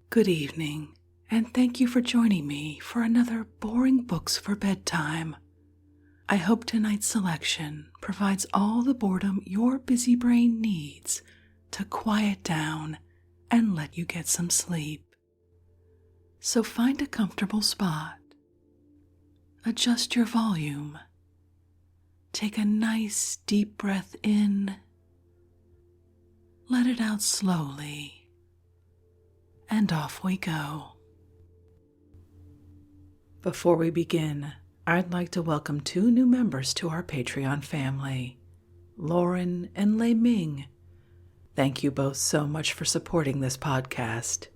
Good evening, and thank you for joining me for another Boring Books for Bedtime. I hope tonight's selection provides all the boredom your busy brain needs to quiet down and let you get some sleep. So find a comfortable spot, adjust your volume, take a nice deep breath in, let it out slowly, and off we go. Before we begin, I'd like to welcome 2 new members to our Patreon family, Lauren and Lei Ming. Thank you both so much for supporting this podcast.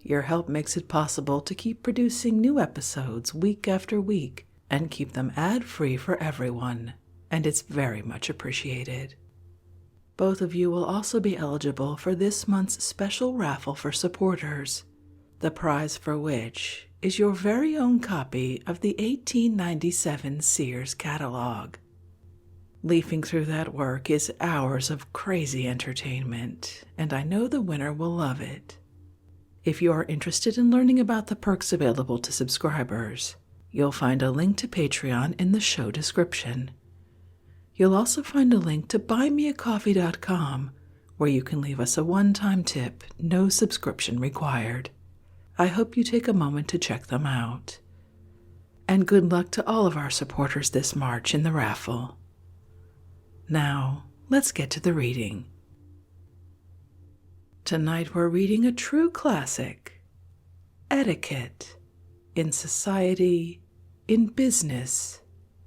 Your help makes it possible to keep producing new episodes week after week and keep them ad-free for everyone, and it's very much appreciated. Both of you will also be eligible for this month's special raffle for supporters, the prize for which is your very own copy of the 1897 Sears catalog. Leafing through that work is hours of crazy entertainment, and I know the winner will love it. If you are interested in learning about the perks available to subscribers, you'll find a link to Patreon in the show description. You'll also find a link to buymeacoffee.com, where you can leave us a one-time tip, no subscription required. I hope you take a moment to check them out. And good luck to all of our supporters this March in the raffle. Now, let's get to the reading. Tonight we're reading a true classic, Etiquette, in society, in business,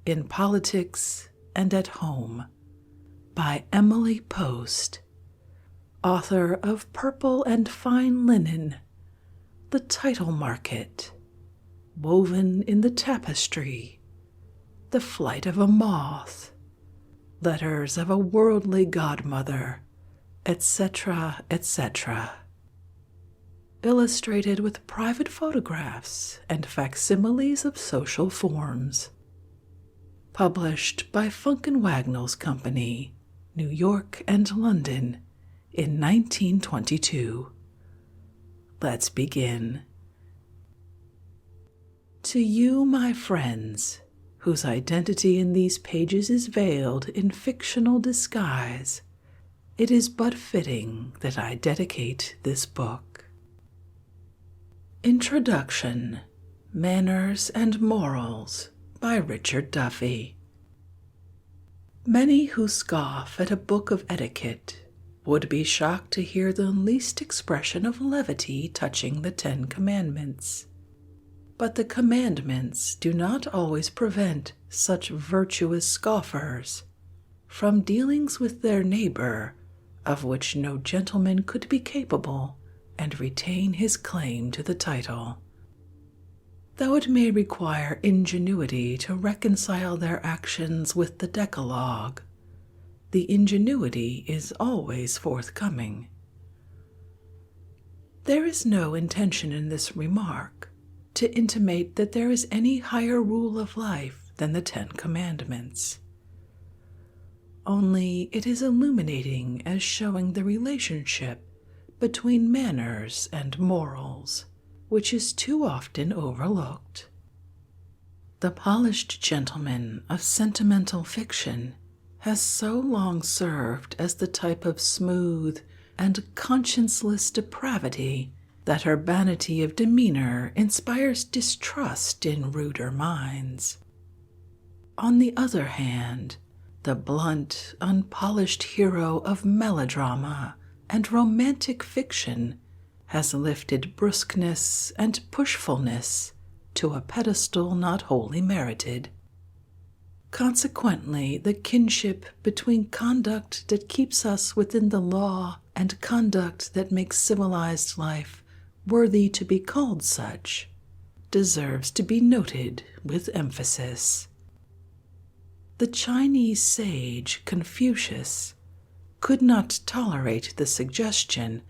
in politics, and at home, by Emily Post, author of Purple and Fine Linen, The Title Market, Woven in the Tapestry, The Flight of a Moth, Letters of a Worldly Godmother, etc., etc. Illustrated with private photographs and facsimiles of social forms. Published by Funk & Wagnalls Company, New York and London, in 1922. Let's begin. To you, my friends, whose identity in these pages is veiled in fictional disguise, it is but fitting that I dedicate this book. Introduction, Manners and Morals, by Richard Duffy. Many who scoff at a book of etiquette would be shocked to hear the least expression of levity touching the 10 Commandments. But the commandments do not always prevent such virtuous scoffers from dealings with their neighbor of which no gentleman could be capable and retain his claim to the title. Though it may require ingenuity to reconcile their actions with the Decalogue, the ingenuity is always forthcoming. There is no intention in this remark to intimate that there is any higher rule of life than the 10 Commandments. Only it is illuminating as showing the relationship between manners and morals, which is too often overlooked. The polished gentleman of sentimental fiction has so long served as the type of smooth and conscienceless depravity that urbanity of demeanor inspires distrust in ruder minds. On the other hand, the blunt, unpolished hero of melodrama and romantic fiction has lifted brusqueness and pushfulness to a pedestal not wholly merited. Consequently, the kinship between conduct that keeps us within the law and conduct that makes civilized life worthy to be called such deserves to be noted with emphasis. The Chinese sage Confucius could not tolerate the suggestion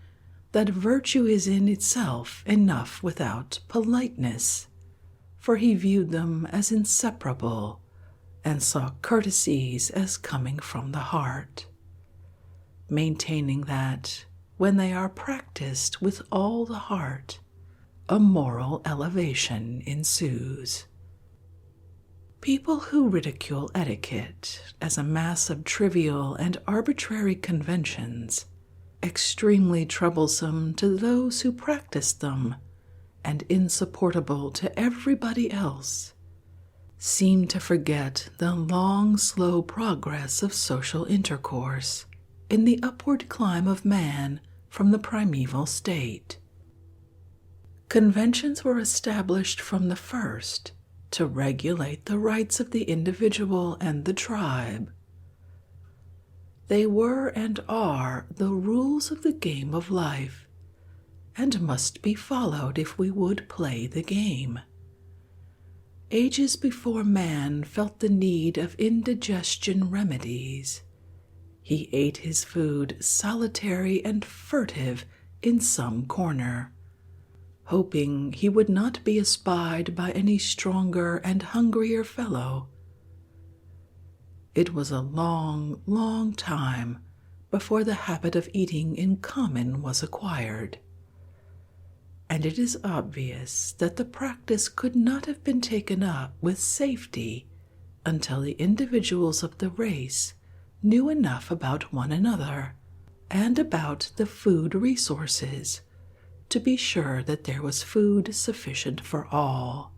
that virtue is in itself enough without politeness, for he viewed them as inseparable and saw courtesies as coming from the heart, maintaining that, when they are practiced with all the heart, a moral elevation ensues. People who ridicule etiquette as a mass of trivial and arbitrary conventions, extremely troublesome to those who practice them, and insupportable to everybody else, seem to forget the long, slow progress of social intercourse in the upward climb of man from the primeval state. Conventions were established from the first to regulate the rights of the individual and the tribe. They were and are the rules of the game of life, and must be followed if we would play the game. Ages before man felt the need of indigestion remedies. He ate his food solitary and furtive in some corner, hoping he would not be espied by any stronger and hungrier fellow. It was a long, long time before the habit of eating in common was acquired, and it is obvious that the practice could not have been taken up with safety until the individuals of the race knew enough about one another and about the food resources to be sure that there was food sufficient for all.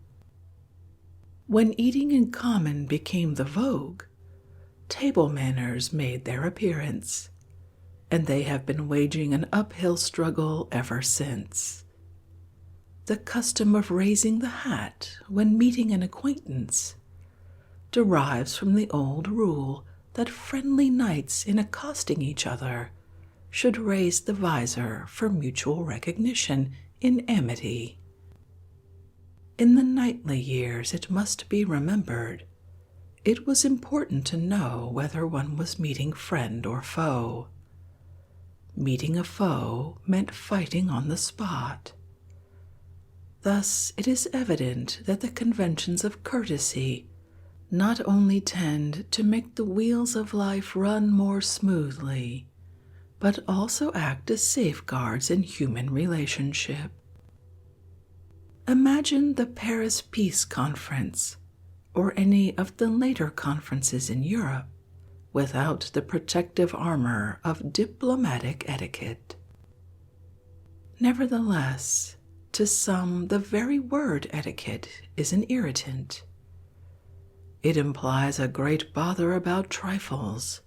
When eating in common became the vogue, table manners made their appearance, and they have been waging an uphill struggle ever since. The custom of raising the hat when meeting an acquaintance derives from the old rule that friendly knights in accosting each other should raise the visor for mutual recognition in amity. In the knightly years, it must be remembered, it was important to know whether one was meeting friend or foe. Meeting a foe meant fighting on the spot. Thus, it is evident that the conventions of courtesy not only tend to make the wheels of life run more smoothly, but also act as safeguards in human relationship. Imagine the Paris Peace Conference, or any of the later conferences in Europe, without the protective armor of diplomatic etiquette. Nevertheless, to some, the very word etiquette is an irritant. It implies a great bother about trifles,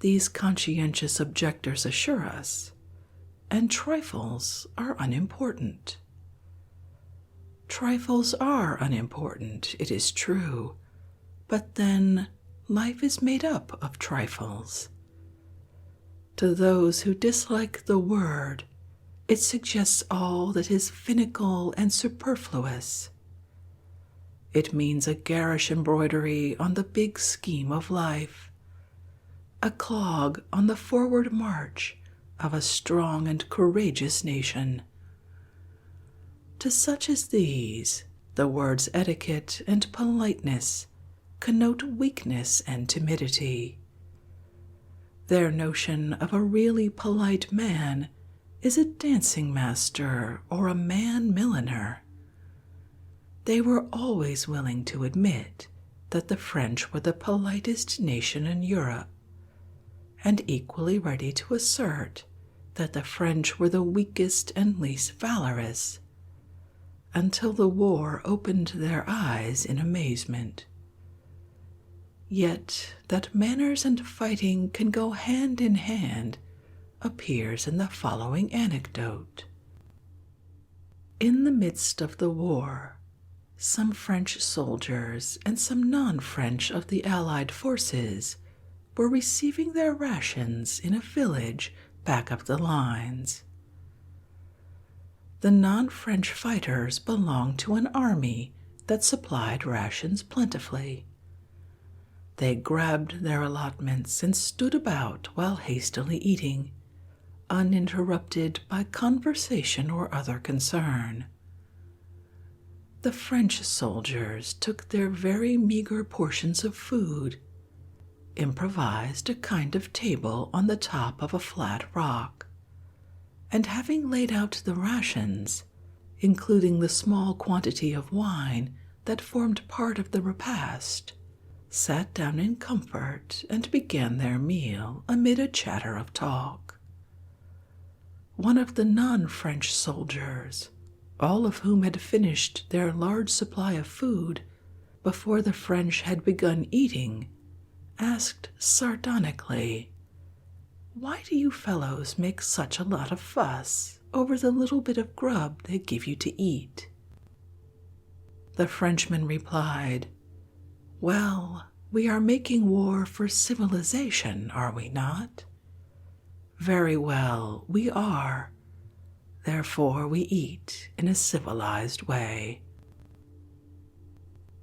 these conscientious objectors assure us, and trifles are unimportant. Trifles are unimportant, it is true, but then life is made up of trifles. To those who dislike the word, it suggests all that is finical and superfluous. It means a garish embroidery on the big scheme of life, a clog on the forward march of a strong and courageous nation. To such as these, the words etiquette and politeness connote weakness and timidity. Their notion of a really polite man is a dancing master or a man milliner. They were always willing to admit that the French were the politest nation in Europe, and equally ready to assert that the French were the weakest and least valorous, until the war opened their eyes in amazement. Yet that manners and fighting can go hand in hand appears in the following anecdote. In the midst of the war, some French soldiers and some non-French of the Allied forces were receiving their rations in a village back of the lines. The non-French fighters belonged to an army that supplied rations plentifully. They grabbed their allotments and stood about while hastily eating, uninterrupted by conversation or other concern. The French soldiers took their very meager portions of food, improvised a kind of table on the top of a flat rock, and having laid out the rations, including the small quantity of wine that formed part of the repast, sat down in comfort and began their meal amid a chatter of talk. One of the non-French soldiers, all of whom had finished their large supply of food before the French had begun eating, asked sardonically, "Why do you fellows make such a lot of fuss over the little bit of grub they give you to eat?" The Frenchman replied, "Well, we are making war for civilization, are we not? Very well, we are. Therefore we eat in a civilized way."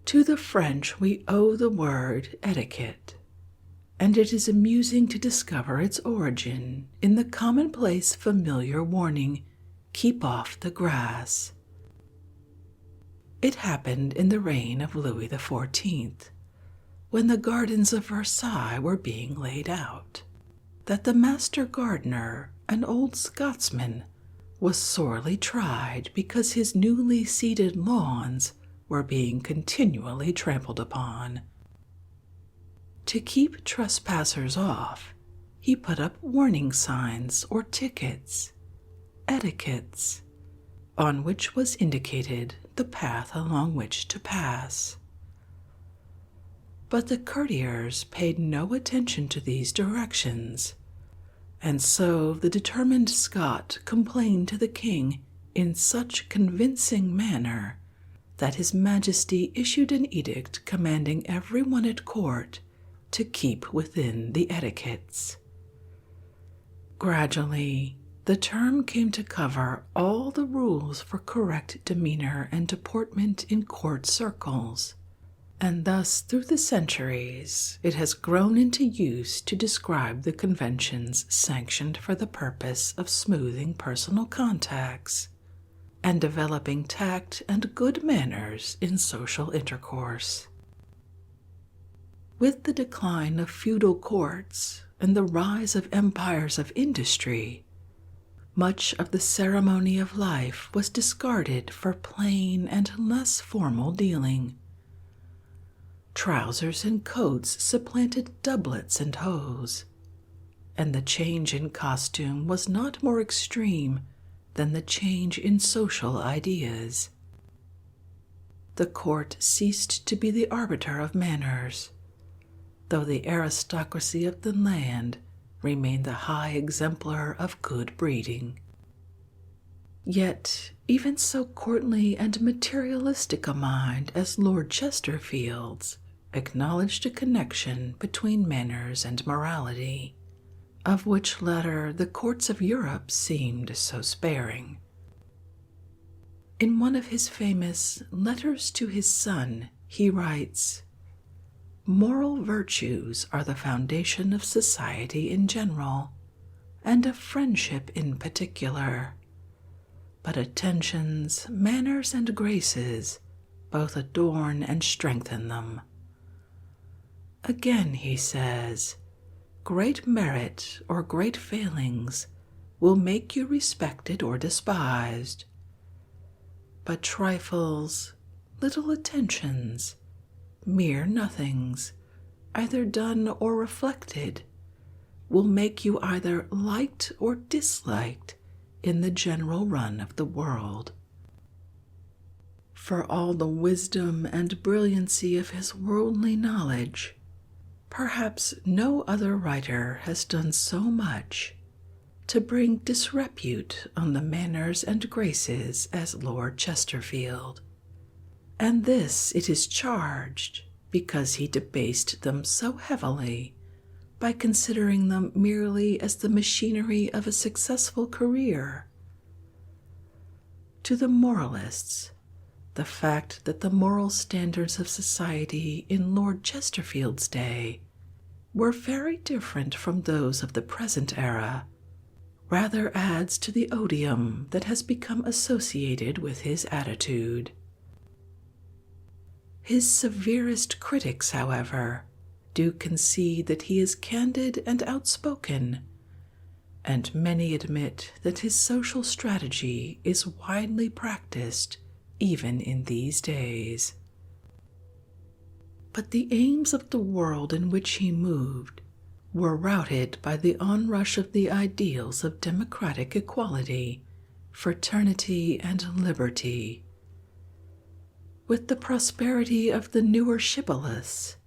To the French we owe the word etiquette, and it is amusing to discover its origin in the commonplace familiar warning, "Keep off the grass." It happened in the reign of Louis XIV, when the gardens of Versailles were being laid out, that the master gardener, an old Scotsman, was sorely tried because his newly seeded lawns were being continually trampled upon. To keep trespassers off, he put up warning signs or tickets, etiquettes, on which was indicated the path along which to pass. But the courtiers paid no attention to these directions, and so the determined Scot complained to the king in such convincing manner that his majesty issued an edict commanding every one at court to keep within the etiquettes. Gradually, the term came to cover all the rules for correct demeanor and deportment in court circles, and thus through the centuries it has grown into use to describe the conventions sanctioned for the purpose of smoothing personal contacts and developing tact and good manners in social intercourse. With the decline of feudal courts and the rise of empires of industry, much of the ceremony of life was discarded for plain and less formal dealing. Trousers and coats supplanted doublets and hose, and the change in costume was not more extreme than the change in social ideas. The court ceased to be the arbiter of manners, though the aristocracy of the land remained the high exemplar of good breeding. Yet, even so courtly and materialistic a mind as Lord Chesterfield's acknowledged a connection between manners and morality, of which latter the courts of Europe seemed so sparing. In one of his famous Letters to his Son, he writes, "Moral virtues are the foundation of society in general, and of friendship in particular. But attentions, manners, and graces both adorn and strengthen them." Again he says, "Great merit or great failings will make you respected or despised. But trifles, little attentions, mere nothings, either done or reflected, will make you either liked or disliked in the general run of the world." For all the wisdom and brilliancy of his worldly knowledge, perhaps no other writer has done so much to bring disrepute on the manners and graces as Lord Chesterfield, and this it is charged because he debased them so heavily by considering them merely as the machinery of a successful career. To the moralists, the fact that the moral standards of society in Lord Chesterfield's day were very different from those of the present era rather adds to the odium that has become associated with his attitude. His severest critics, however, do concede that he is candid and outspoken, and many admit that his social strategy is widely practiced even in these days. But the aims of the world in which he moved were routed by the onrush of the ideals of democratic equality, fraternity, and liberty. With the prosperity of the newer shibboleths,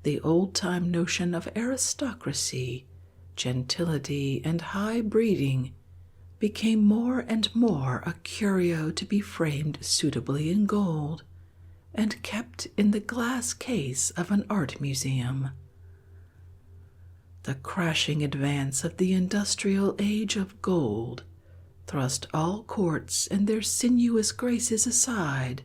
the old-time notion of aristocracy, gentility, and high breeding became more and more a curio to be framed suitably in gold and kept in the glass case of an art museum. The crashing advance of the industrial age of gold thrust all courts and their sinuous graces aside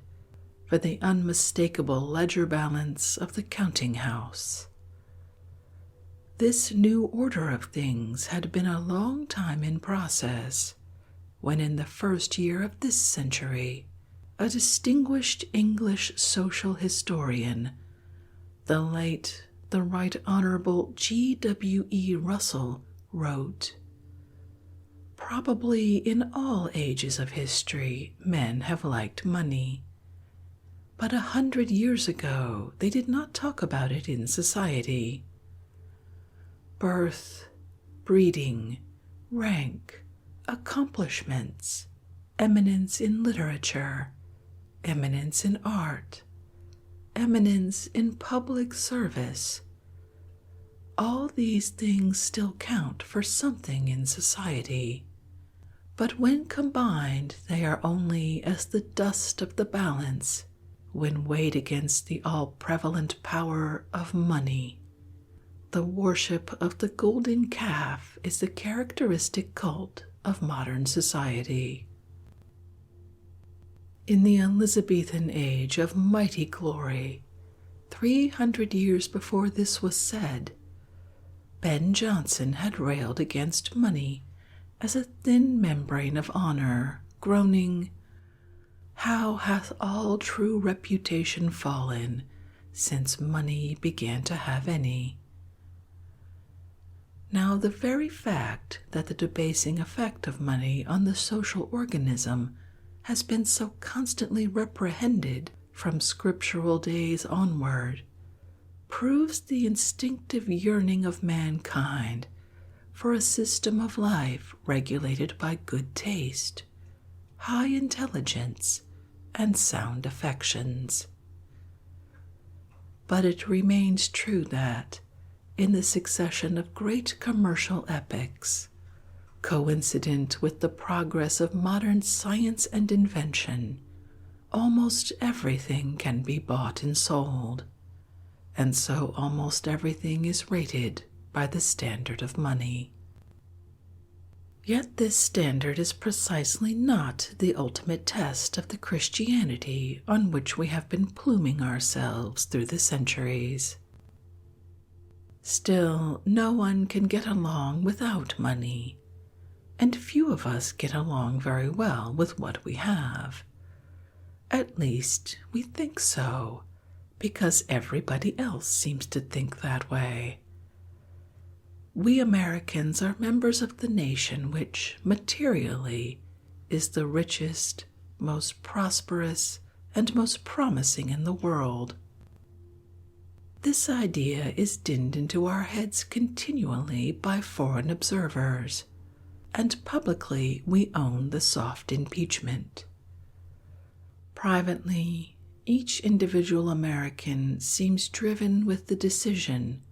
for the unmistakable ledger balance of the counting house. This new order of things had been a long time in process, when in the first year of this century, a distinguished English social historian, the late the Right Honorable G.W.E. Russell, wrote, "Probably in all ages of history men have liked money, but 100 years ago they did not talk about it in society. Birth, breeding, rank, accomplishments, eminence in literature, eminence in art, eminence in public service, all these things still count for something in society, but when combined they are only as the dust of the balance when weighed against the all-prevalent power of money. The worship of the golden calf is the characteristic cult of modern society." In the Elizabethan age of mighty glory, 300 years before this was said, Ben Jonson had railed against money as a thin membrane of honor, groaning, "How hath all true reputation fallen since money began to have any?" Now, the very fact that the debasing effect of money on the social organism has been so constantly reprehended from scriptural days onward proves the instinctive yearning of mankind for a system of life regulated by good taste, high intelligence, and sound affections. But it remains true that, in the succession of great commercial epochs, coincident with the progress of modern science and invention, almost everything can be bought and sold, and so almost everything is rated by the standard of money. Yet this standard is precisely not the ultimate test of the Christianity on which we have been pluming ourselves through the centuries. Still, no one can get along without money, and few of us get along very well with what we have. At least, we think so, because everybody else seems to think that way. We Americans are members of the nation which, materially, is the richest, most prosperous, and most promising in the world. This idea is dinned into our heads continually by foreign observers, and publicly we own the soft impeachment. Privately, each individual American seems driven with the decision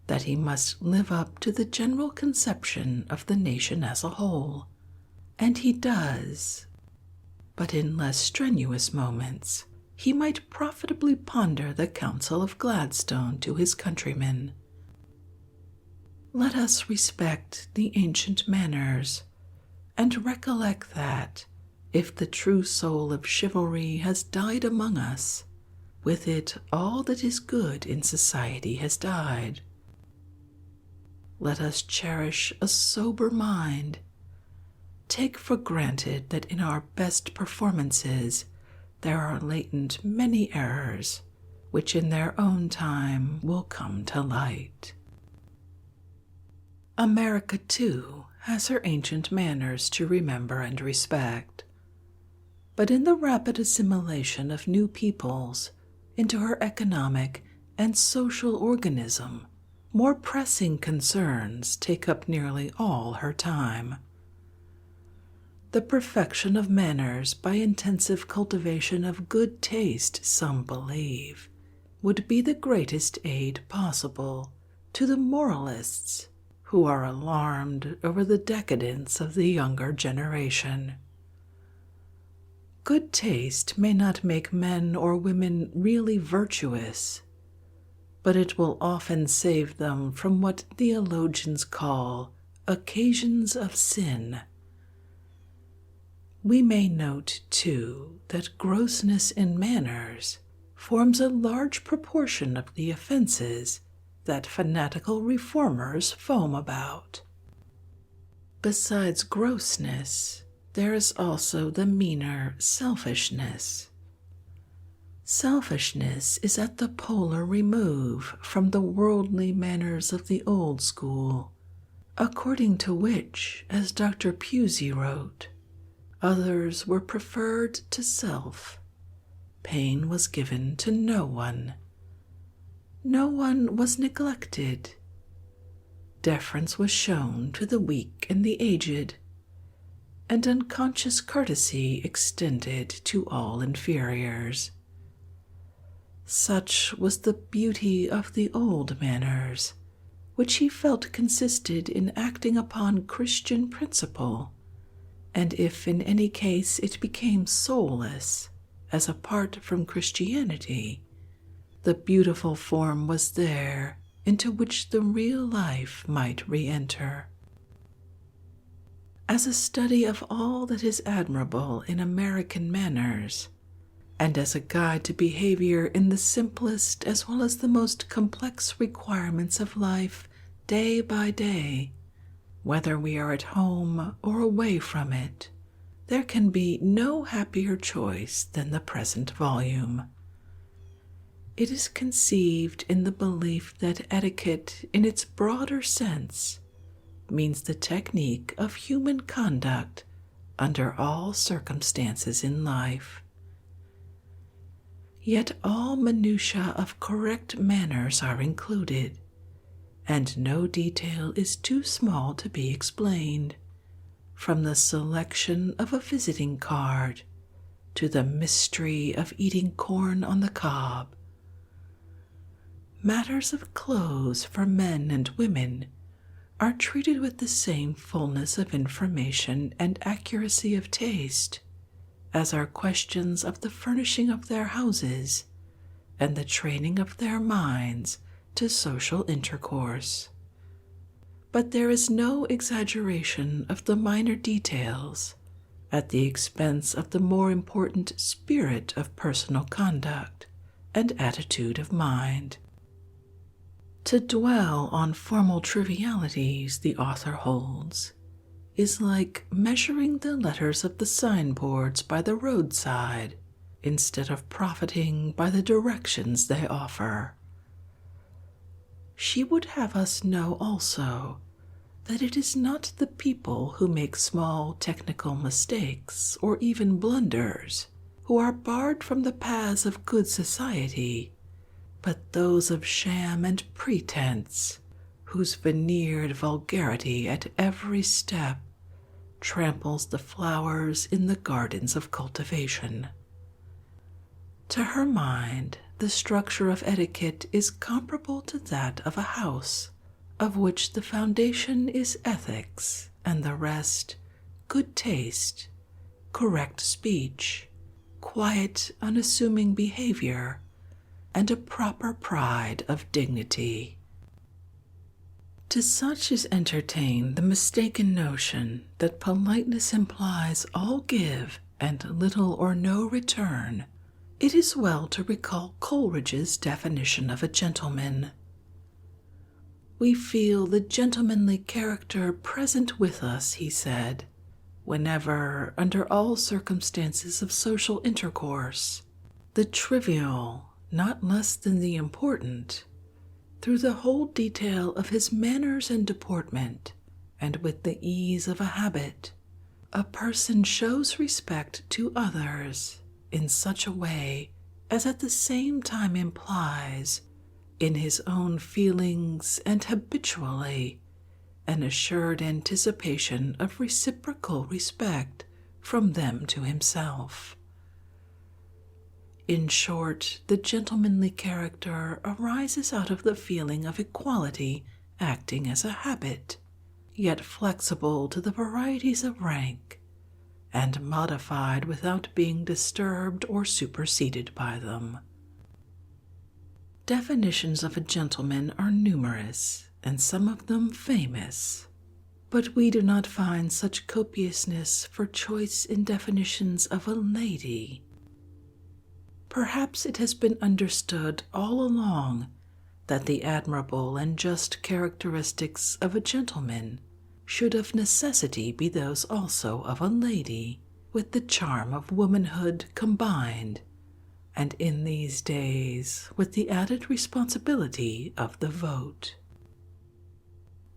that he must live up to the general conception of the nation as a whole, and he does. But in less strenuous moments, he might profitably ponder the counsel of Gladstone to his countrymen. Let us respect the ancient manners, and recollect that, if the true soul of chivalry has died among us, with it all that is good in society has died. Let us cherish a sober mind, take for granted that in our best performances there are latent many errors, which in their own time will come to light. America, too, has her ancient manners to remember and respect. But in the rapid assimilation of new peoples into her economic and social organism, more pressing concerns take up nearly all her time. The perfection of manners by intensive cultivation of good taste, some believe, would be the greatest aid possible to the moralists who are alarmed over the decadence of the younger generation. Good taste may not make men or women really virtuous, but it will often save them from what theologians call occasions of sin. We may note, too, that grossness in manners forms a large proportion of the offenses that fanatical reformers foam about. Besides grossness, there is also the meaner selfishness. Selfishness is at the polar remove from the worldly manners of the old school, according to which, as Dr. Pusey wrote, others were preferred to self. Pain was given to no one. No one was neglected. Deference was shown to the weak and the aged, and unconscious courtesy extended to all inferiors. Such was the beauty of the old manners, which he felt consisted in acting upon Christian principle, and if in any case it became soulless, as apart from Christianity, the beautiful form was there into which the real life might re-enter. As a study of all that is admirable in American manners, and as a guide to behavior in the simplest as well as the most complex requirements of life day by day, whether we are at home or away from it, there can be no happier choice than the present volume. It is conceived in the belief that etiquette, in its broader sense, means the technique of human conduct under all circumstances in life. Yet all minutiae of correct manners are included, and no detail is too small to be explained, from the selection of a visiting card to the mystery of eating corn on the cob. Matters of clothes for men and women are treated with the same fullness of information and accuracy of taste as are questions of the furnishing of their houses and the training of their minds to social intercourse. But there is no exaggeration of the minor details at the expense of the more important spirit of personal conduct and attitude of mind. To dwell on formal trivialities, the author holds, is like measuring the letters of the signboards by the roadside instead of profiting by the directions they offer. She would have us know also that it is not the people who make small technical mistakes or even blunders who are barred from the paths of good society, but those of sham and pretense, whose veneered vulgarity at every step tramples the flowers in the gardens of cultivation. To her mind, the structure of etiquette is comparable to that of a house, of which the foundation is ethics, and the rest good taste, correct speech, quiet, unassuming behavior, and a proper pride of dignity. To such is entertained the mistaken notion that politeness implies all give and little or no return. It is well to recall Coleridge's definition of a gentleman. We feel the gentlemanly character present with us, he said, whenever, under all circumstances of social intercourse, the trivial, not less than the important, through the whole detail of his manners and deportment, and with the ease of a habit, a person shows respect to others in such a way as at the same time implies, in his own feelings and habitually, an assured anticipation of reciprocal respect from them to himself. In short, the gentlemanly character arises out of the feeling of equality acting as a habit, yet flexible to the varieties of rank, and modified without being disturbed or superseded by them. Definitions of a gentleman are numerous, and some of them famous, but we do not find such copiousness for choice in definitions of a lady. Perhaps it has been understood all along that the admirable and just characteristics of a gentleman should of necessity be those also of a lady, with the charm of womanhood combined, and in these days with the added responsibility of the vote.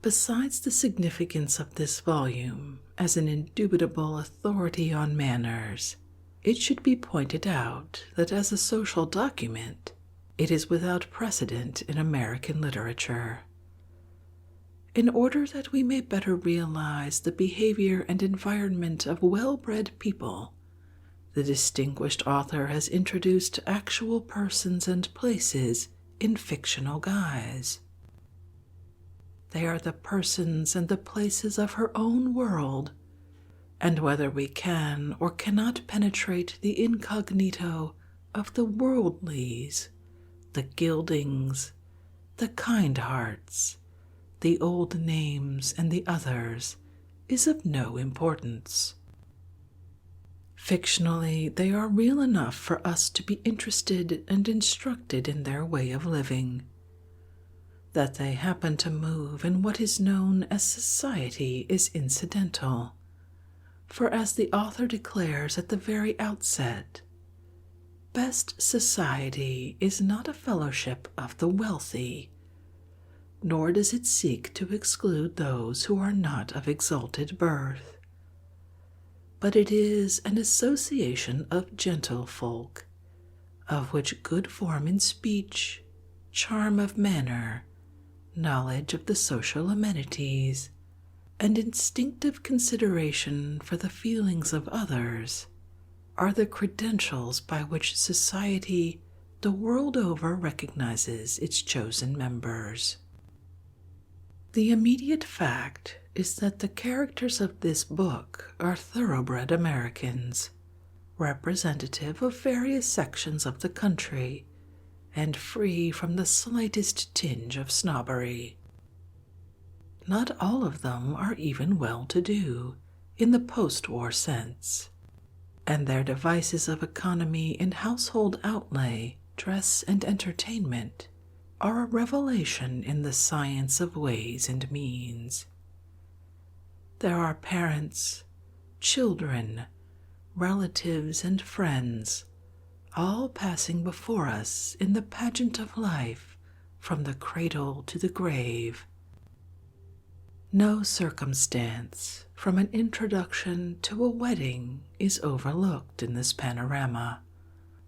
Besides the significance of this volume as an indubitable authority on manners, it should be pointed out that as a social document, it is without precedent in American literature. In order that we may better realize the behavior and environment of well-bred people, the distinguished author has introduced actual persons and places in fictional guise. They are the persons and the places of her own world, and whether we can or cannot penetrate the incognito of the worldlies, the gildings, the kind hearts, the old names, and the others, is of no importance. Fictionally, they are real enough for us to be interested and instructed in their way of living. That they happen to move in what is known as society is incidental, for as the author declares at the very outset, best society is not a fellowship of the wealthy, nor does it seek to exclude those who are not of exalted birth, but it is an association of gentle folk, of which good form in speech, charm of manner, knowledge of the social amenities, and instinctive consideration for the feelings of others are the credentials by which society the world over recognizes its chosen members. The immediate fact is that the characters of this book are thoroughbred Americans, representative of various sections of the country, and free from the slightest tinge of snobbery. Not all of them are even well-to-do, in the post-war sense, and their devices of economy in household outlay, dress, and entertainment are a revelation in the science of ways and means. There are parents, children, relatives, and friends, all passing before us in the pageant of life from the cradle to the grave. No circumstance, from an introduction to a wedding, is overlooked in this panorama,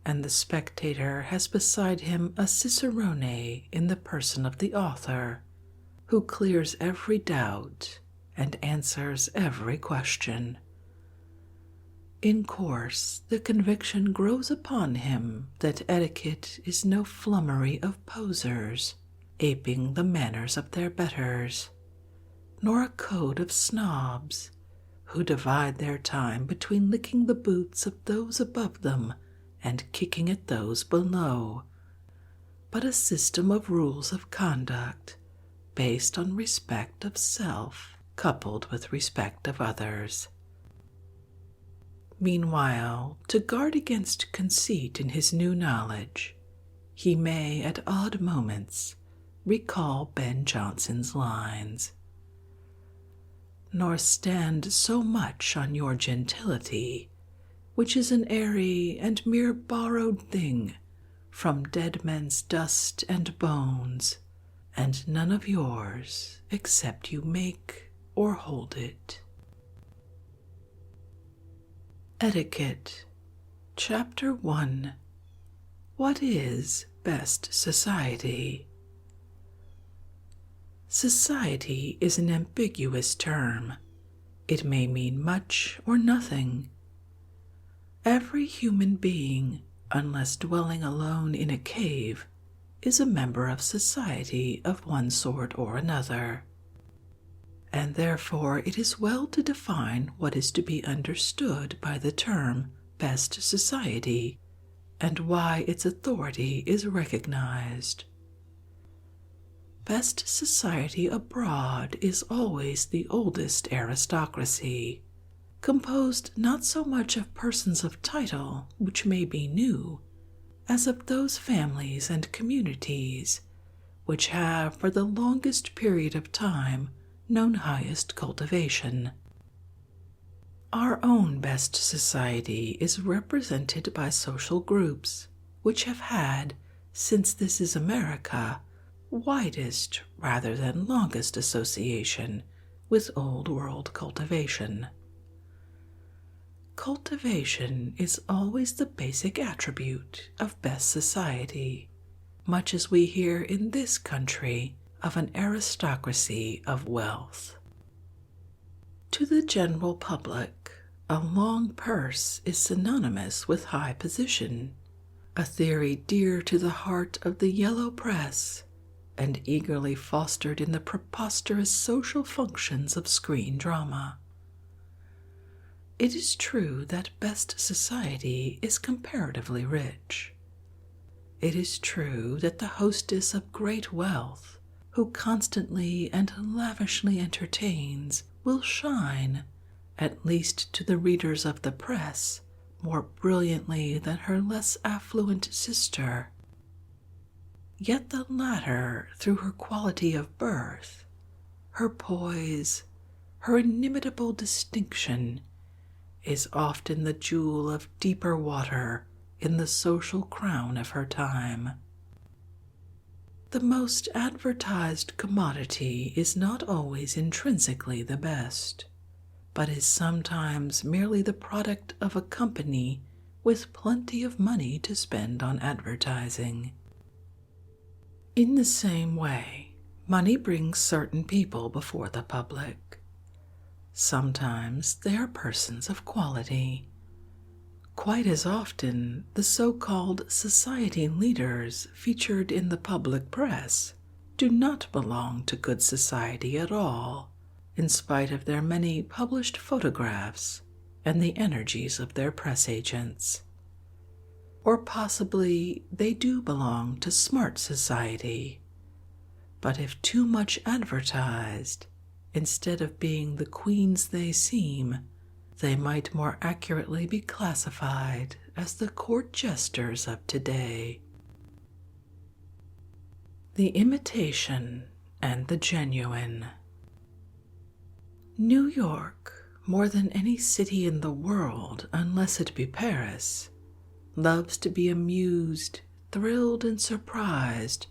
and the spectator has beside him a cicerone in the person of the author, who clears every doubt and answers every question. In course, the conviction grows upon him that etiquette is no flummery of posers, aping the manners of their betters, nor a code of snobs, who divide their time between licking the boots of those above them and kicking at those below, but a system of rules of conduct based on respect of self coupled with respect of others. Meanwhile, to guard against conceit in his new knowledge, he may at odd moments recall Ben Jonson's lines, nor stand so much on your gentility, which is an airy and mere borrowed thing from dead men's dust and bones, and none of yours, except you make or hold it. Etiquette, Chapter 1. What is best society? Society is an ambiguous term. It may mean much or nothing. Every human being, unless dwelling alone in a cave, is a member of society of one sort or another. And therefore it is well to define what is to be understood by the term best society and why its authority is recognized. Best society abroad is always the oldest aristocracy, composed not so much of persons of title, which may be new, as of those families and communities which have for the longest period of time known highest cultivation. Our own best society is represented by social groups which have had, since this is America, widest rather than longest association with old world cultivation. Cultivation is always the basic attribute of best society, much as we hear in this country of an aristocracy of wealth. To the general public, a long purse is synonymous with high position, a theory dear to the heart of the yellow press and eagerly fostered in the preposterous social functions of screen drama. It is true that best society is comparatively rich. It is true that the hostess of great wealth, who constantly and lavishly entertains, will shine, at least to the readers of the press, more brilliantly than her less affluent sister. Yet the latter, through her quality of birth, her poise, her inimitable distinction, is often the jewel of deeper water in the social crown of her time. The most advertised commodity is not always intrinsically the best, but is sometimes merely the product of a company with plenty of money to spend on advertising. In the same way, money brings certain people before the public. Sometimes they are persons of quality. Quite as often, the so-called society leaders featured in the public press do not belong to good society at all, in spite of their many published photographs and the energies of their press agents. Or possibly they do belong to smart society, but if too much advertised, instead of being the queens they seem, they might more accurately be classified as the court jesters of today. The imitation and the genuine. New York, more than any city in the world, unless it be Paris, loves to be amused, thrilled, and surprised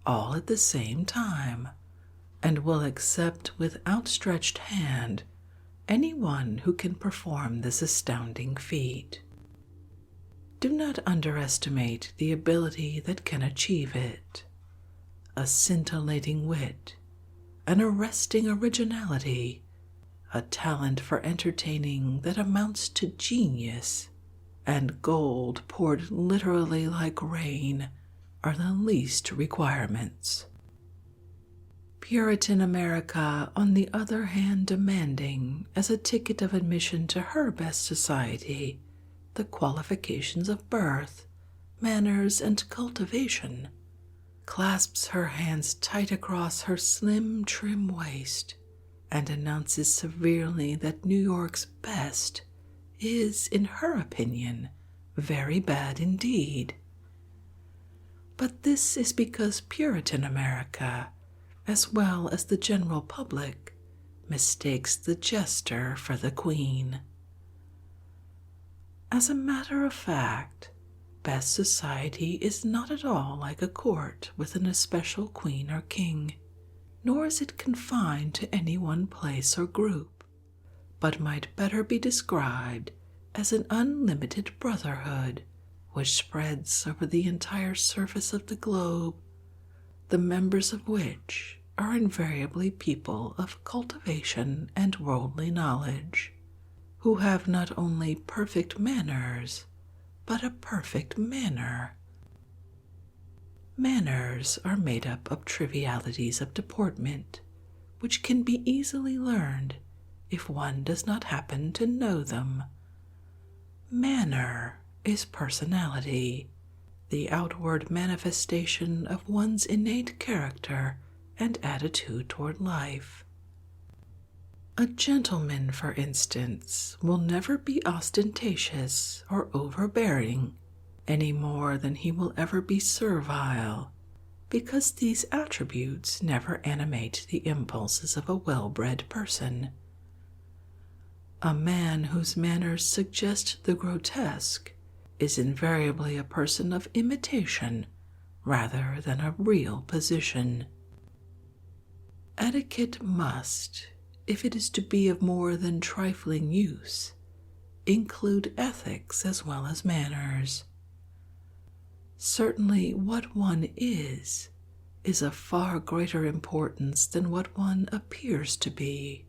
all at the same time, and will accept with outstretched hand anyone who can perform this astounding feat. Do not underestimate the ability that can achieve it. A scintillating wit, an arresting originality, a talent for entertaining that amounts to genius, and gold poured literally like rain are the least requirements. Puritan America, on the other hand, demanding, as a ticket of admission to her best society, the qualifications of birth, manners, and cultivation, clasps her hands tight across her slim, trim waist, and announces severely that New York's best is, in her opinion, very bad indeed. But this is because Puritan America, as well as the general public, mistakes the jester for the queen. As a matter of fact, best society is not at all like a court with an especial queen or king. nor is it confined to any one place or group, but might better be described as an unlimited brotherhood which spreads over the entire surface of the globe, the members of which are invariably people of cultivation and worldly knowledge, who have not only perfect manners, but a perfect manner. Manners are made up of trivialities of deportment, which can be easily learned if one does not happen to know them. Manner is personality, the outward manifestation of one's innate character and attitude toward life. A gentleman, for instance, will never be ostentatious or overbearing any more than he will ever be servile, because these attributes never animate the impulses of a well-bred person. A man whose manners suggest the grotesque is invariably a person of imitation rather than a real position. Etiquette must, if it is to be of more than trifling use, include ethics as well as manners. Certainly what one is of far greater importance than what one appears to be.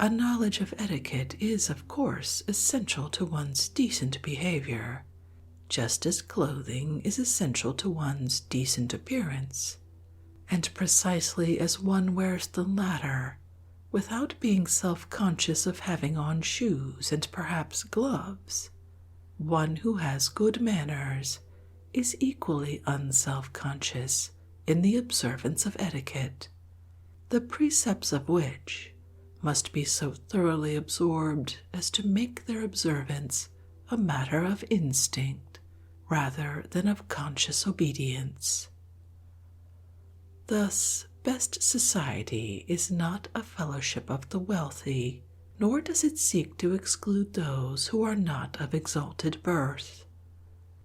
A knowledge of etiquette is, of course, essential to one's decent behavior, just as clothing is essential to one's decent appearance, and precisely as one wears the latter without being self-conscious of having on shoes and perhaps gloves, one who has good manners is equally unself-conscious in the observance of etiquette, the precepts of which must be so thoroughly absorbed as to make their observance a matter of instinct rather than of conscious obedience. Thus, best society is not a fellowship of the wealthy, nor does it seek to exclude those who are not of exalted birth,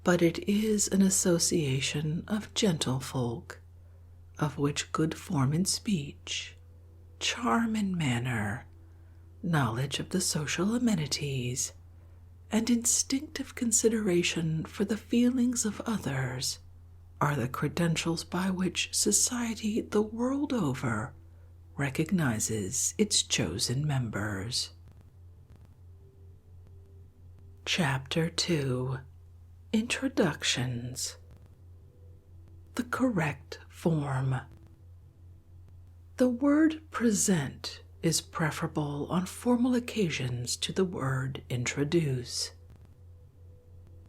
but it is an association of gentlefolk, of which good form in speech, charm in manner, knowledge of the social amenities, and instinctive consideration for the feelings of others are the credentials by which society the world over recognizes its chosen members. Chapter 2. Introductions. The correct form. The word present is preferable on formal occasions to the word introduce.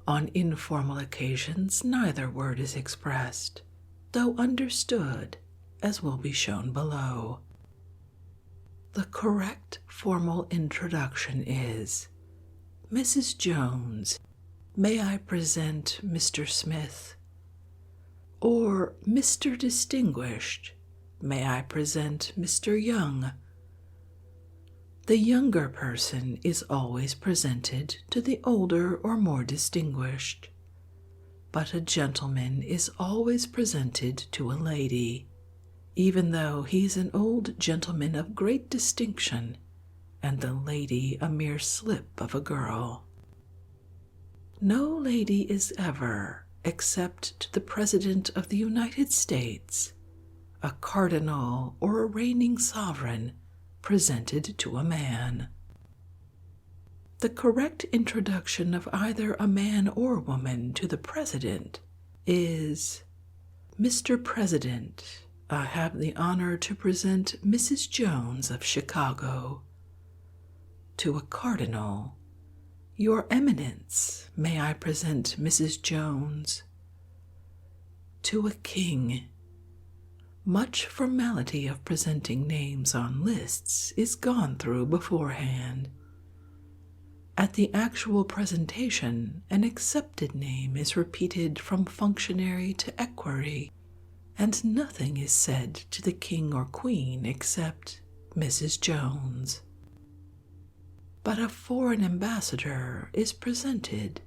On informal occasions, neither word is expressed, though understood, as will be shown below. The correct formal introduction is, "Mrs. Jones, may I present Mr. Smith?" Or, "Mr. Distinguished, may I present Mr. Young?" The younger person is always presented to the older or more distinguished, but a gentleman is always presented to a lady, even though he's an old gentleman of great distinction and the lady a mere slip of a girl. No lady is ever, except to the President of the United States, a cardinal or a reigning sovereign, presented to a man. The correct introduction of either a man or woman to the President is, "Mr. President, I have the honor to present Mrs. Jones of Chicago." To a cardinal, "Your Eminence, may I present Mrs. Jones?" To a king, much formality of presenting names on lists is gone through beforehand. At the actual presentation, an accepted name is repeated from functionary to equerry, and nothing is said to the king or queen except "Mrs. Jones." But a foreign ambassador is presented.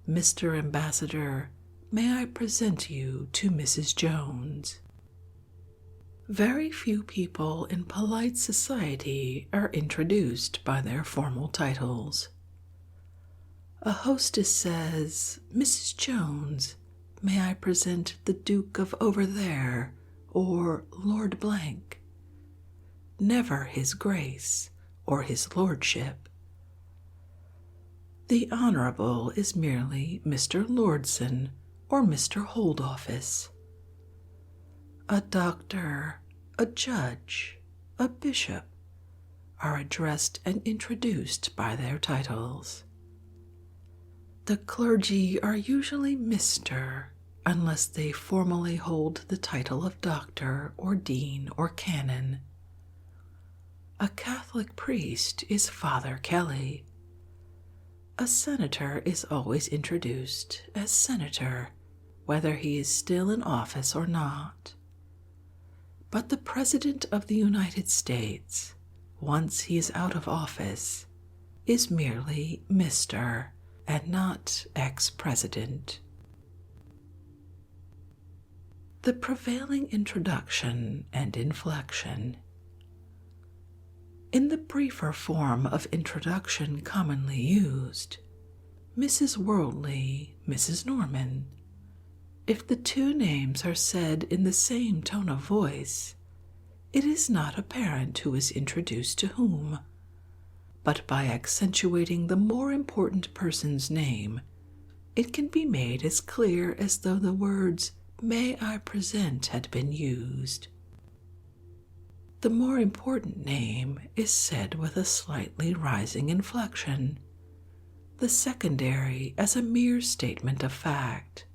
"Mr. Ambassador, may I present you to Mrs. Jones?" Very few people in polite society are introduced by their formal titles. A hostess says, "Mrs. Jones, may I present the Duke of Over There," or Lord Blank. Never His Grace or His Lordship. The Honorable is merely Mr. Lordson or Mr. Holdoffice. A doctor, a judge, a bishop are addressed and introduced by their titles. The clergy are usually Mr., unless they formally hold the title of doctor or dean or canon. A Catholic priest is Father Kelly. A senator is always introduced as senator, whether he is still in office or not. But the President of the United States, once he is out of office, is merely Mr. and not ex-president. The prevailing introduction and inflection. In the briefer form of introduction commonly used, Mrs. Worldly, Mrs. Norman. If the two names are said in the same tone of voice, it is not apparent who is introduced to whom, but by accentuating the more important person's name, it can be made as clear as though the words "May I present" had been used. The more important name is said with a slightly rising inflection, the secondary as a mere statement of fact.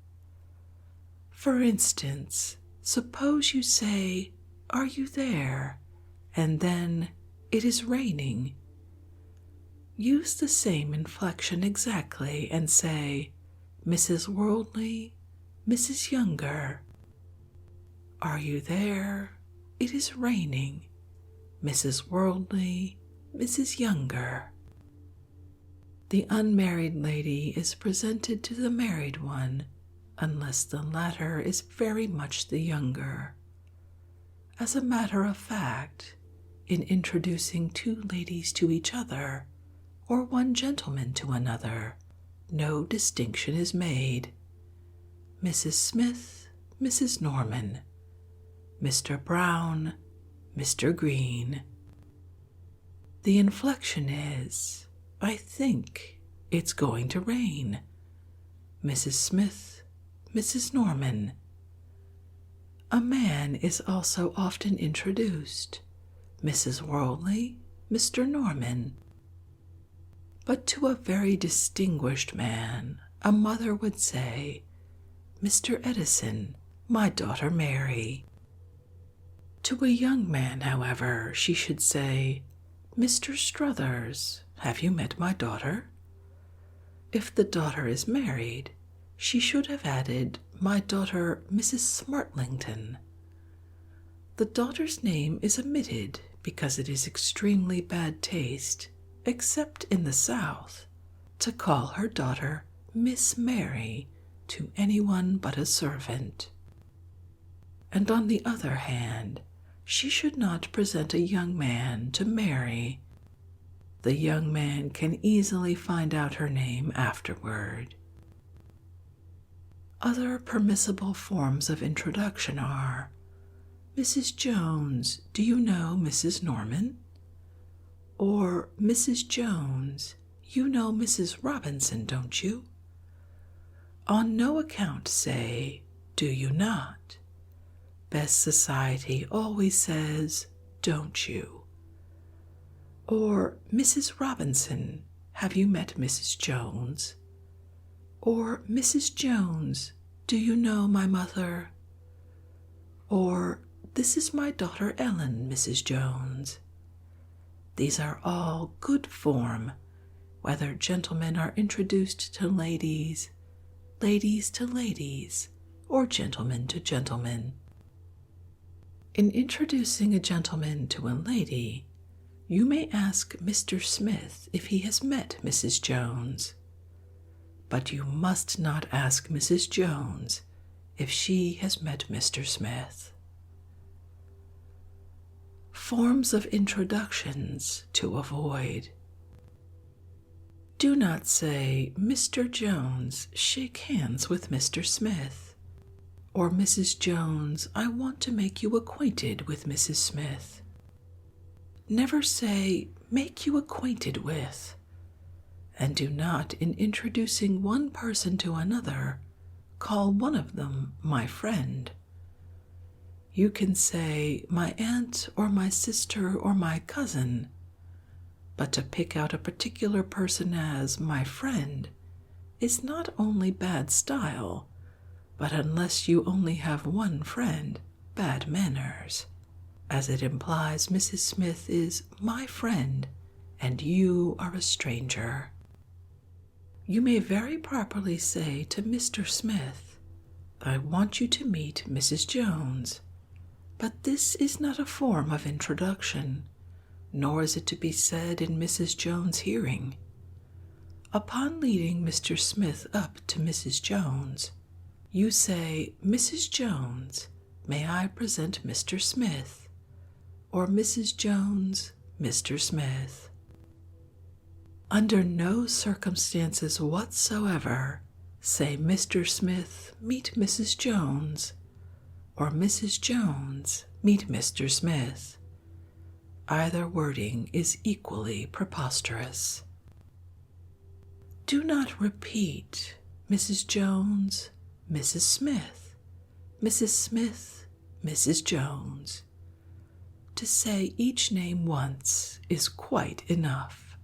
For instance, suppose you say, "Are you there?" and then, "It is raining." Use the same inflection exactly and say, "Mrs. Worldly, Mrs. Younger." "Are you there? It is raining. Mrs. Worldly, Mrs. Younger." The unmarried lady is presented to the married one, unless the latter is very much the younger. As a matter of fact, in introducing two ladies to each other, or one gentleman to another, no distinction is made. Mrs. Smith, Mrs. Norman. Mr. Brown, Mr. Green. The inflection is, "I think it's going to rain." Mrs. Smith, Mrs. Norman. A man is also often introduced, Mrs. Worldly, Mr. Norman. But to a very distinguished man, a mother would say, "Mr. Edison, my daughter Mary." To a young man, however, she should say, "Mr. Struthers, have you met my daughter?" If the daughter is married, she should have added, "My daughter, Mrs. Smartlington." The daughter's name is omitted because it is extremely bad taste, except in the South, to call her daughter Miss Mary to anyone but a servant. And on the other hand, she should not present a young man to Mary. The young man can easily find out her name afterward. Other permissible forms of introduction are, "Mrs. Jones, do you know Mrs. Norman?" Or, "Mrs. Jones, you know Mrs. Robinson, don't you?" On no account say, "Do you not?" Best society always says, "Don't you?" Or, "Mrs. Robinson, have you met Mrs. Jones?" Or, "Mrs. Jones, do you know my mother?" Or, "This is my daughter Ellen, Mrs. Jones." These are all good form, whether gentlemen are introduced to ladies, ladies to ladies, or gentlemen to gentlemen. In introducing a gentleman to a lady, you may ask Mr. Smith if he has met Mrs. Jones, but you must not ask Mrs. Jones if she has met Mr. Smith. Forms of introductions to avoid. Do not say, "Mr. Jones, shake hands with Mr. Smith," or "Mrs. Jones, I want to make you acquainted with Mrs. Smith." Never say, "make you acquainted with," and do not, in introducing one person to another, call one of them "my friend." You can say, "my aunt," or "my sister," or "my cousin," but to pick out a particular person as "my friend" is not only bad style, but unless you only have one friend, bad manners, as it implies Mrs. Smith is "my friend" and you are a stranger. You may very properly say to Mr. Smith, "I want you to meet Mrs. Jones," but this is not a form of introduction, nor is it to be said in Mrs. Jones' hearing. Upon leading Mr. Smith up to Mrs. Jones, you say, "Mrs. Jones, may I present Mr. Smith?" or "Mrs. Jones, Mr. Smith." Under no circumstances whatsoever say, "Mr. Smith, meet Mrs. Jones," or "Mrs. Jones, meet Mr. Smith." Either wording is equally preposterous. Do not repeat, "Mrs. Jones, Mrs. Smith, Mrs. Smith, Mrs. Jones." To say each name once is quite enough.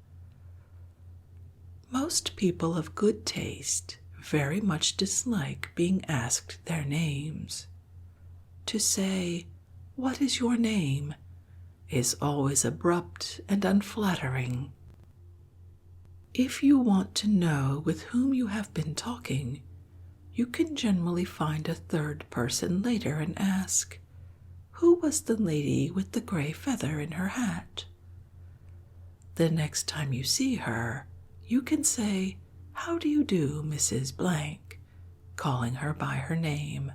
Most people of good taste very much dislike being asked their names. To say, "What is your name?" is always abrupt and unflattering. If you want to know with whom you have been talking, you can generally find a third person later and ask, "Who was the lady with the gray feather in her hat?" The next time you see her, you can say, "How do you do, Mrs. Blank?" calling her by her name.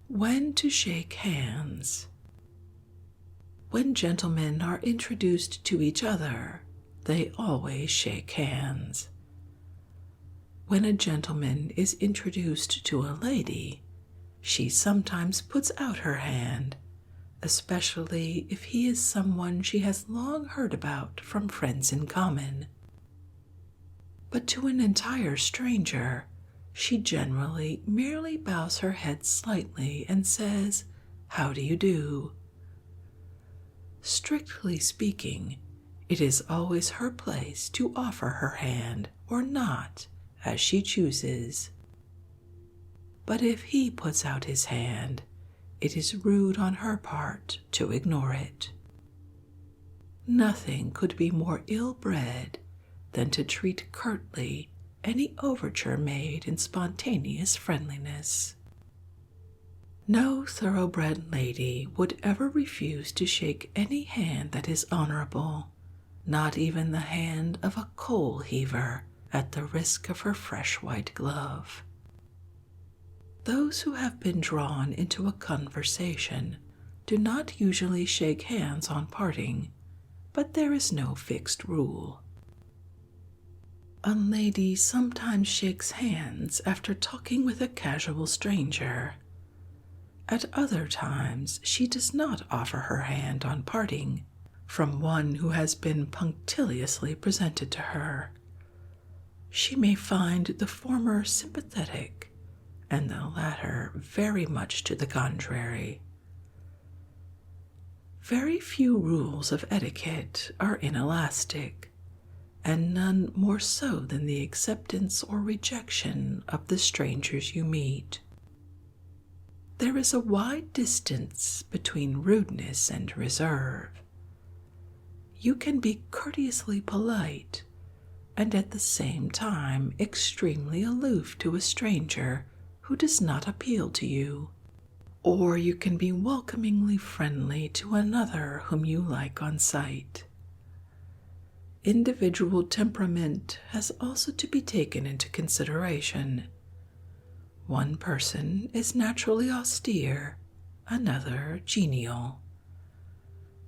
When to shake hands. When gentlemen are introduced to each other, they always shake hands. When a gentleman is introduced to a lady, she sometimes puts out her hand, especially if he is someone she has long heard about from friends in common. But to an entire stranger, she generally merely bows her head slightly and says, "How do you do?" Strictly speaking, it is always her place to offer her hand or not, as she chooses. But if he puts out his hand, it is rude on her part to ignore it. Nothing could be more ill-bred than to treat curtly any overture made in spontaneous friendliness. No thoroughbred lady would ever refuse to shake any hand that is honorable, not even the hand of a coal heaver at the risk of her fresh white glove. Those who have been drawn into a conversation do not usually shake hands on parting, but there is no fixed rule. A lady sometimes shakes hands after talking with a casual stranger. At other times she does not offer her hand on parting from one who has been punctiliously presented to her. She may find the former sympathetic and the latter very much to the contrary. Very few rules of etiquette are inelastic, and none more so than the acceptance or rejection of the strangers you meet. There is a wide distance between rudeness and reserve. You can be courteously polite and at the same time extremely aloof to a stranger who does not appeal to you, or you can be welcomingly friendly to another whom you like on sight. Individual temperament has also to be taken into consideration. One person is naturally austere, another genial.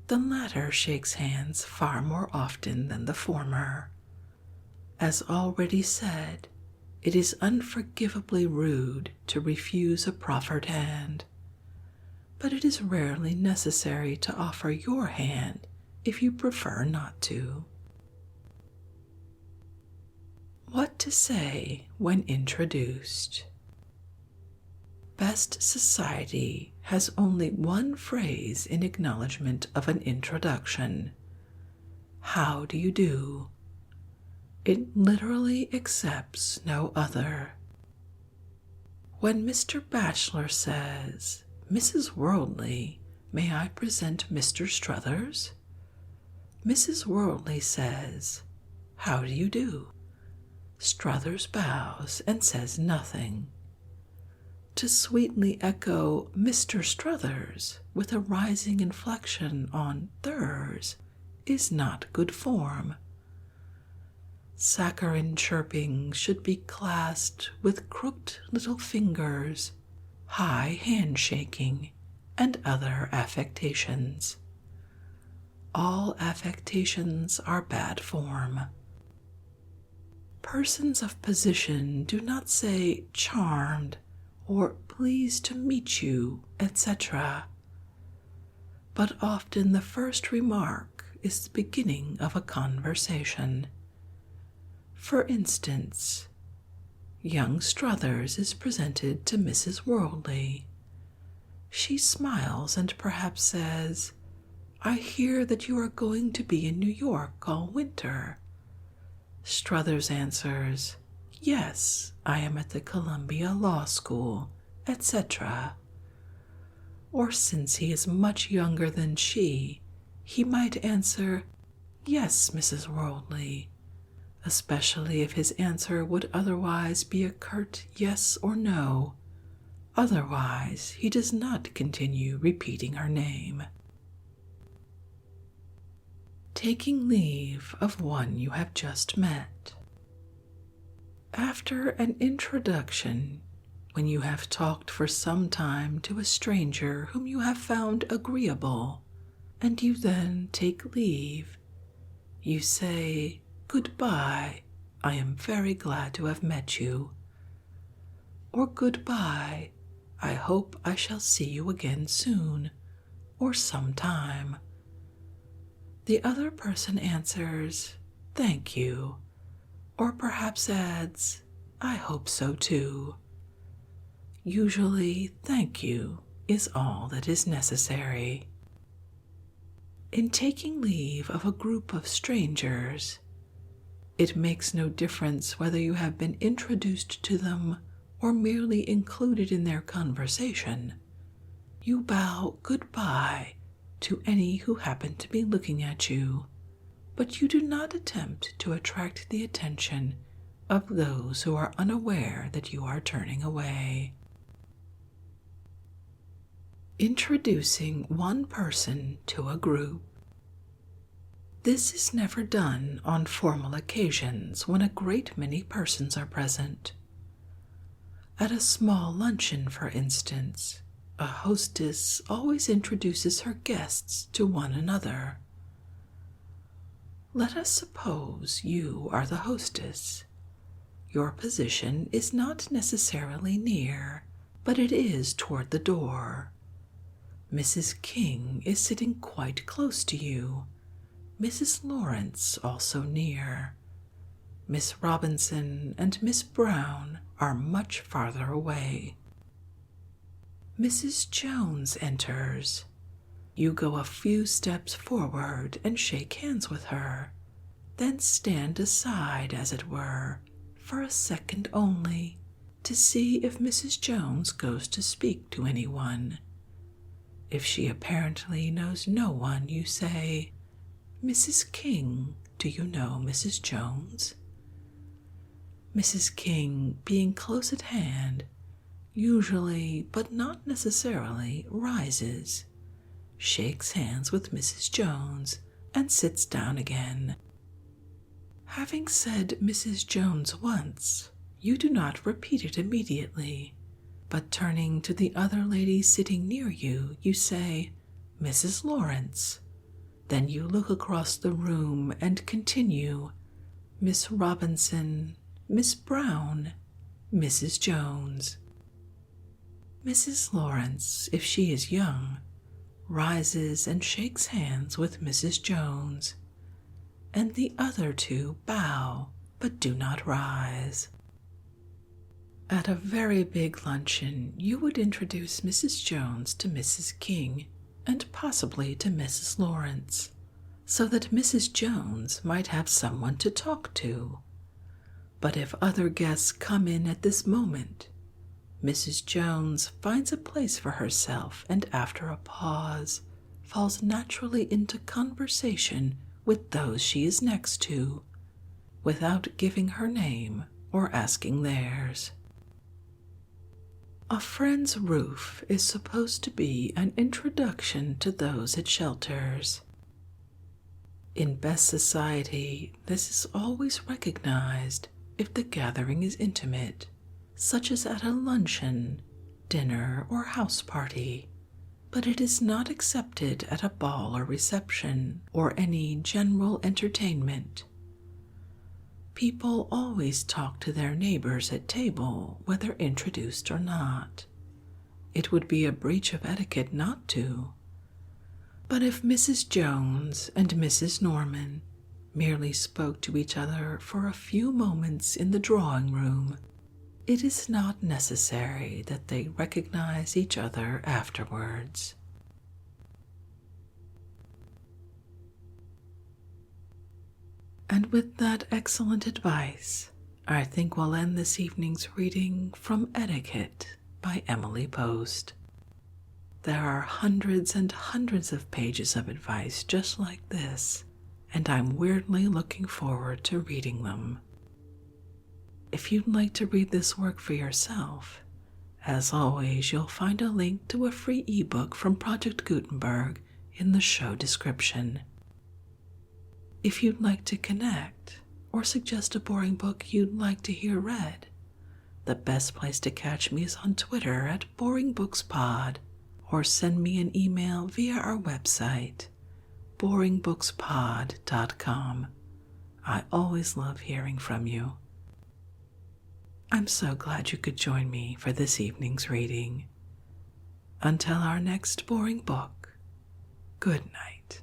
The latter shakes hands far more often than the former. As already said, it is unforgivably rude to refuse a proffered hand, but it is rarely necessary to offer your hand if you prefer not to. What to say when introduced? Best society has only one phrase in acknowledgment of an introduction. How do you do? It literally accepts no other. When Mr. Bachelor says, "Mrs. Worldly, may I present Mr. Struthers?" Mrs. Worldly says, "How do you do?" Struthers bows and says nothing. To sweetly echo "Mr. Struthers" with a rising inflection on "thers" is not good form. Saccharine chirping should be clasped with crooked little fingers, high handshaking, and other affectations. All affectations are bad form. Persons of position do not say "charmed" or "pleased to meet you," etc., but often the first remark is the beginning of a conversation. For instance, young Struthers is presented to Mrs. Worldly. She smiles and perhaps says, "I hear that you are going to be in New York all winter." Struthers answers, "Yes, I am at the Columbia Law School," etc. Or since he is much younger than she, he might answer, "Yes, Mrs. Worldly," especially if his answer would otherwise be a curt yes or no. Otherwise, he does not continue repeating her name. Taking leave of one you have just met. After an introduction, when you have talked for some time to a stranger whom you have found agreeable, and you then take leave, you say, "Goodbye, I am very glad to have met you," or "Goodbye, I hope I shall see you again soon, or sometime." The other person answers, "Thank you," or perhaps adds, "I hope so too." Usually, "thank you" is all that is necessary. In taking leave of a group of strangers, it makes no difference whether you have been introduced to them or merely included in their conversation. You bow "goodbye" to any who happen to be looking at you, but you do not attempt to attract the attention of those who are unaware that you are turning away. Introducing one person to a group. This is never done on formal occasions when a great many persons are present. At a small luncheon, for instance, a hostess always introduces her guests to one another. Let us suppose you are the hostess. Your position is not necessarily near, but it is toward the door. Mrs. King is sitting quite close to you, Mrs. Lawrence also near. Miss Robinson and Miss Brown are much farther away. Mrs. Jones enters. You go a few steps forward and shake hands with her, then stand aside, as it were, for a second only, to see if Mrs. Jones goes to speak to anyone. If she apparently knows no one, you say, "Mrs. King, do you know Mrs. Jones?" Mrs. King, being close at hand, usually, but not necessarily, rises, shakes hands with Mrs. Jones, and sits down again. Having said Mrs. Jones once, you do not repeat it immediately, but turning to the other lady sitting near you, you say, "Mrs. Lawrence." Then you look across the room and continue, "Miss Robinson, Miss Brown, Mrs. Jones." Mrs. Lawrence, if she is young, rises and shakes hands with Mrs. Jones, and the other two bow but do not rise. At a very big luncheon, you would introduce Mrs. Jones to Mrs. King and possibly to Mrs. Lawrence, so that Mrs. Jones might have someone to talk to. But if other guests come in at this moment, Mrs. Jones finds a place for herself and after a pause falls naturally into conversation with those she is next to, without giving her name or asking theirs. A friend's roof is supposed to be an introduction to those it shelters. In best society, this is always recognized if the gathering is intimate, such as at a luncheon, dinner, or house party, but it is not accepted at a ball or reception or any general entertainment. People always talk to their neighbors at table, whether introduced or not. It would be a breach of etiquette not to. But if Mrs. Jones and Mrs. Norman merely spoke to each other for a few moments in the drawing room, it is not necessary that they recognize each other afterwards. And with that excellent advice, I think we'll end this evening's reading from Etiquette by Emily Post. There are hundreds and hundreds of pages of advice just like this, and I'm weirdly looking forward to reading them. If you'd like to read this work for yourself, as always, you'll find a link to a free ebook from Project Gutenberg in the show description. If you'd like to connect or suggest a boring book you'd like to hear read, the best place to catch me is on Twitter at BoringBooksPod, or send me an email via our website, boringbookspod.com. I always love hearing from you. I'm so glad you could join me for this evening's reading. Until our next boring book, good night.